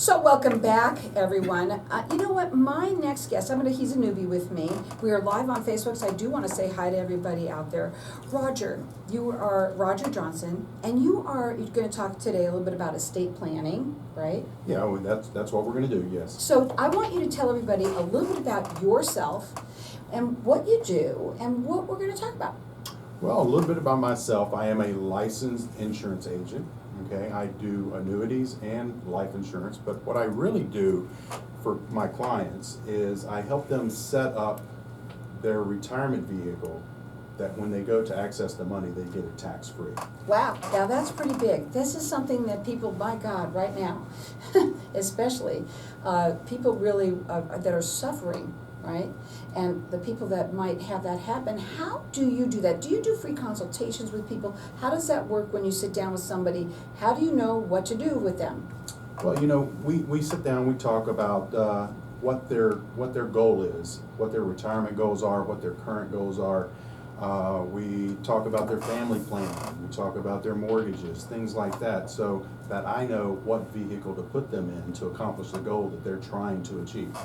So welcome back, everyone. You know what? My next guest, he's a newbie with me. We are live on Facebook, so I do want to say hi to everybody out there. Roger, you are Roger Johnson, and you're going to talk today a little bit about estate planning, right? Yeah, well, that's what we're going to do, yes. So I want you to tell everybody a little bit about yourself and what you do and what we're going to talk about. Well, a little bit about myself. I am a licensed insurance agent. Okay, I do annuities and life insurance, but what I really do for my clients is I help them set up their retirement vehicle that when they go to access the money, they get it tax-free. Wow, now that's pretty big. This is something that people, my God, right now, especially, people really that are suffering, right? And the people that might have that happen, how do you do that? Do you do free consultations with people? How does that work when you sit down with somebody? How do you know what to do with them? Well, you know, we sit down, we talk about what their goal is, what their retirement goals are, what their current goals are. We talk about their family planning, we talk about their mortgages, things like that, so that I know what vehicle to put them in to accomplish the goal that they're trying to achieve.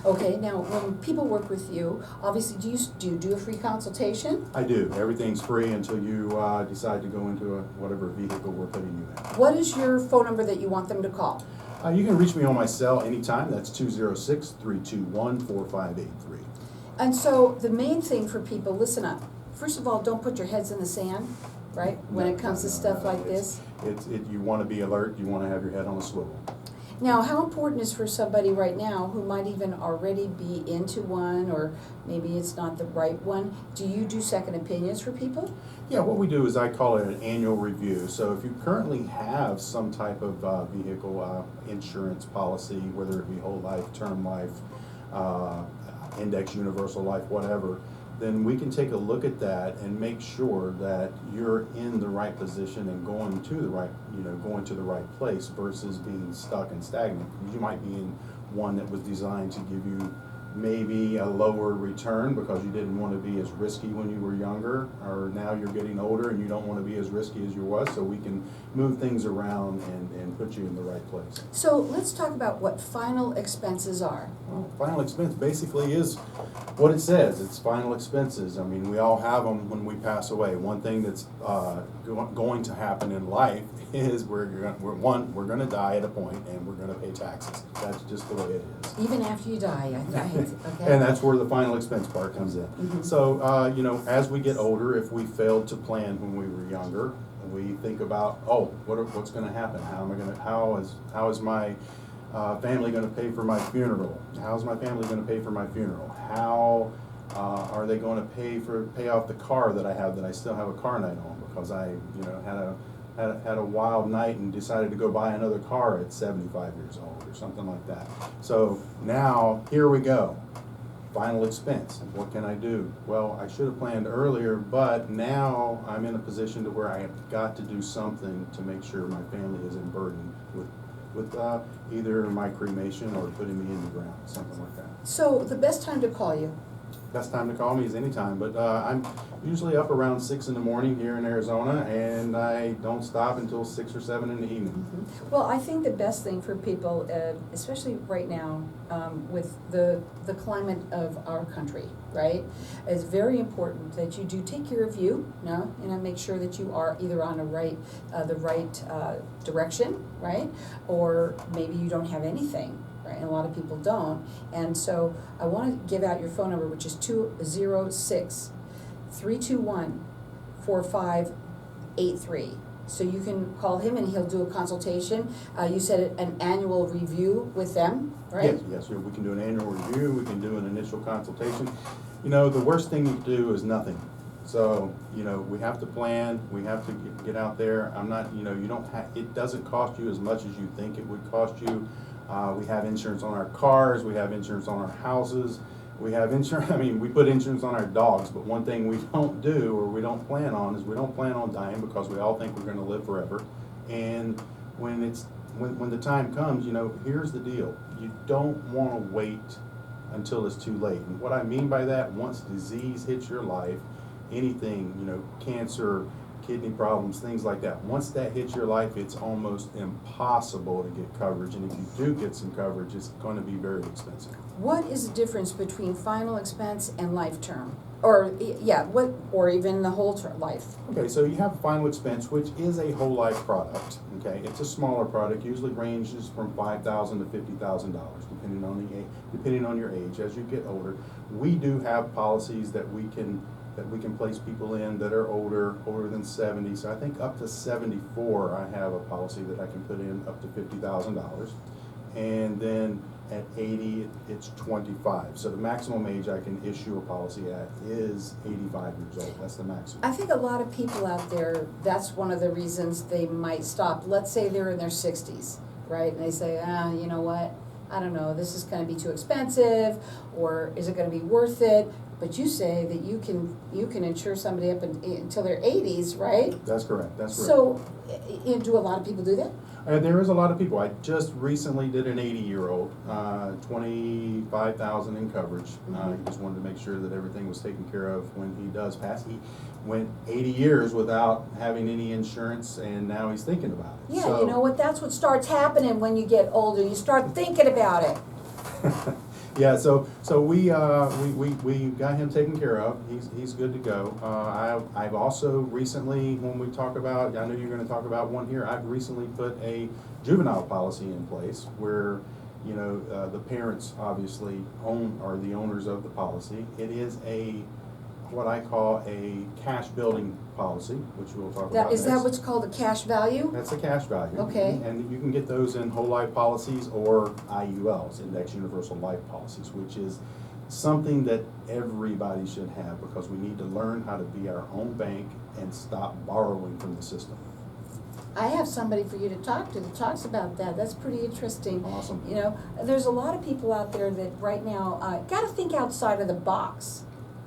Okay, now when people work with you, obviously do you do a free consultation? I do. Everything's free until you decide to go into whatever vehicle we're putting you in. What is your phone number that you want them to call? You can reach me on my cell anytime. That's 206-321-4583. And so the main thing for people, listen up. First of all, don't put your heads in the sand, right? When it comes to stuff like this. You want to be alert. You want to have your head on a swivel. Now, how important is for somebody right now who might even already be into one, or maybe it's not the right one? Do you do second opinions for people? Yeah, what we do is I call it an annual review. So if you currently have some type of vehicle insurance policy, whether it be whole life, term life, index universal life, whatever, then we can take a look at that and make sure that you're in the right position and going to the right place versus being stuck and stagnant. You might be in one that was designed to give you maybe a lower return because you didn't want to be as risky when you were younger, or now you're getting older and you don't want to be as risky as you was, so we can move things around and put you in the right place. So let's talk about what final expenses are. Well, final expense basically is what it says. It's final expenses. I mean, we all have them when we pass away. One thing that's going to happen in life is we're going to die at a point and we're going to pay taxes. That's just the way it is. Even after you die, okay. And that's where the final expense part comes in. Mm-hmm. So, as we get older, if we failed to plan when we were younger, we think about, what's going to happen? How is my family going to pay for my funeral? How's my family going to pay for my funeral? How are they going to pay off the car that I have that I still have a car note on because I had a wild night and decided to go buy another car at 75 years old or something like that. So now here we go. Final expense. What can I do? Well, I should have planned earlier, but now I'm in a position to where I have got to do something to make sure my family isn't burdened with either my cremation or putting me in the ground, something like that. So the best time to call you? Best time to call me is anytime, but I'm usually up around 6 in the morning here in Arizona, and I don't stop until 6 or 7 in the evening. Mm-hmm. Well, I think the best thing for people, especially right now with the climate of our country, right, is very important that you do take care of you, make sure that you are either on the right direction, right, or maybe you don't have anything. Right, and a lot of people don't. And so I want to give out your phone number, which is 206-321-4583. So you can call him and he'll do a consultation. You said an annual review with them, right? Yes, we can do an annual review, we can do an initial consultation. The worst thing you can do is nothing. So, we have to plan, we have to get out there. It doesn't cost you as much as you think it would cost you. We have insurance on our cars, we have insurance on our houses, we have insurance, we put insurance on our dogs, but one thing we don't do or we don't plan on is we don't plan on dying because we all think we're going to live forever. And when the time comes, here's the deal. You don't want to wait until it's too late. And what I mean by that, once disease hits your life, anything, cancer, kidney problems, things like that. Once that hits your life, it's almost impossible to get coverage, and if you do get some coverage, it's going to be very expensive. What is the difference between final expense and life term? Or, yeah, or even the whole life? Okay, so you have final expense, which is a whole life product. Okay, it's a smaller product, usually ranges from $5,000 to $50,000, depending on your age. As you get older, we do have policies that we can place people in that are older than 70. So I think up to 74, I have a policy that I can put in up to $50,000, and then at 80, it's 25. So the maximum age I can issue a policy at is 85 years old. That's the maximum. I think a lot of people out there, that's one of the reasons they might stop. Let's say they're in their 60s, right? And they say, you know what? I don't know, this is going to be too expensive, or is it going to be worth it? But you say that you can insure somebody up until their 80s, right? That's correct. That's correct. So, do a lot of people do that? There is a lot of people. I just recently did an 80-year-old, 25,000 in coverage. He just wanted to make sure that everything was taken care of when he does pass. He went 80 years without having any insurance, and now he's thinking about it. Yeah, So, you know what? That's what starts happening when you get older. You start thinking about it. yeah, so we got him taken care of. He's good to go. I've also recently, when we talk about, I know you're going to talk about one here. I've recently put a juvenile policy in place where, you know, the parents obviously are the owners of the policy. It is what I call a cash building policy, which we'll talk about Is next. that what's called a cash value? That's a cash value. Okay. And you can get those in whole life policies or IULs, Index Universal Life Policies, which is something that everybody should have, because we need to learn how to be our own bank and stop borrowing from the system. I have somebody for you to talk to that talks about that. That's pretty interesting. Awesome. You know, there's a lot of people out there that right now got to think outside of the box.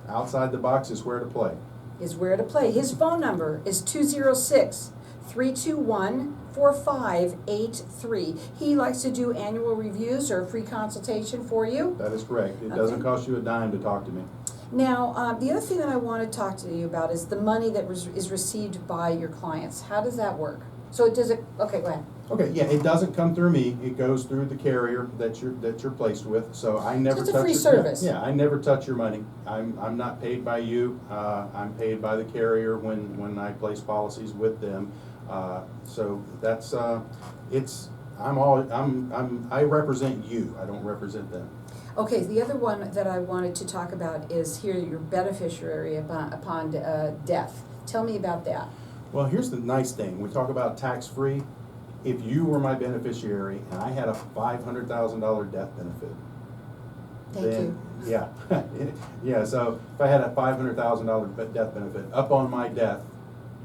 Outside the box is where to play. Is where to play. His phone number is 206-321-4583. He likes to do annual reviews or a free consultation for you. That is correct. It doesn't cost you a dime to talk to me. Now, the other thing that I want to talk to you about is the money that is received by your clients. How does that work? So okay, go ahead. Okay, yeah, it doesn't come through me. It goes through the carrier that you're placed with. So I never it's a touch free your, service. Yeah, I never touch your money. I'm not paid by you. I'm paid by the carrier when I place policies with them. So that's I represent you. I don't represent them. Okay, the other one that I wanted to talk about is here your beneficiary upon death. Tell me about that. Well, here's the nice thing. We talk about tax-free. If you were my beneficiary and I had a $500,000 death benefit, Thank you. Yeah, yeah. So if I had a $500,000 death benefit, up on my death,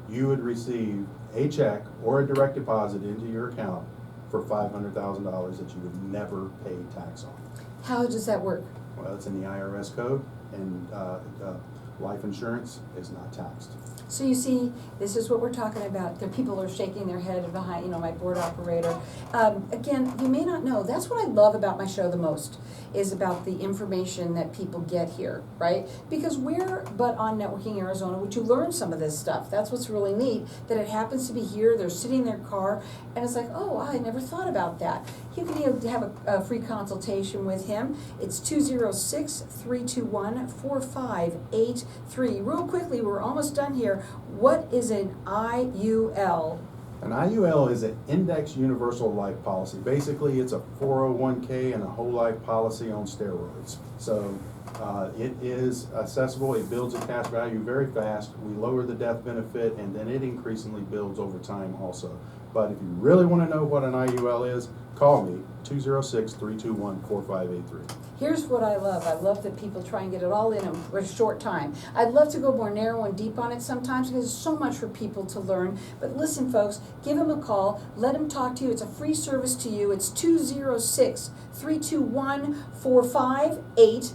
you would receive a check or a direct deposit into your account for $500,000 that you would never pay tax on. How does that work? Well, it's in the IRS code, and life insurance is not taxed. So you see, this is what we're talking about. The people are shaking their head behind, you know, my board operator. Again, you may not know, that's what I love about my show the most, is about the information that people get here, right? Because we're but on Networking Arizona, which you learn some of this stuff. That's what's really neat, that it happens to be here, they're sitting in their car, and it's like, oh, I never thought about that. You can have a free consultation with him. It's 206-321-4583. Real quickly, we're almost done here. What is an IUL? An IUL is an Index Universal Life Policy. Basically, it's a 401k and a whole life policy on steroids. So it is accessible. It builds a cash value very fast. We lower the death benefit, and then it increasingly builds over time also. But if you really want to know what an IUL is, call me, 206-321-4583. Here's what I love. I love that people try and get it all in a short time. I'd love to go more narrow and deep on it sometimes because there's so much for people to learn. But listen, folks, give him a call. Let him talk to you. It's a free service to you. It's 206-321-4583.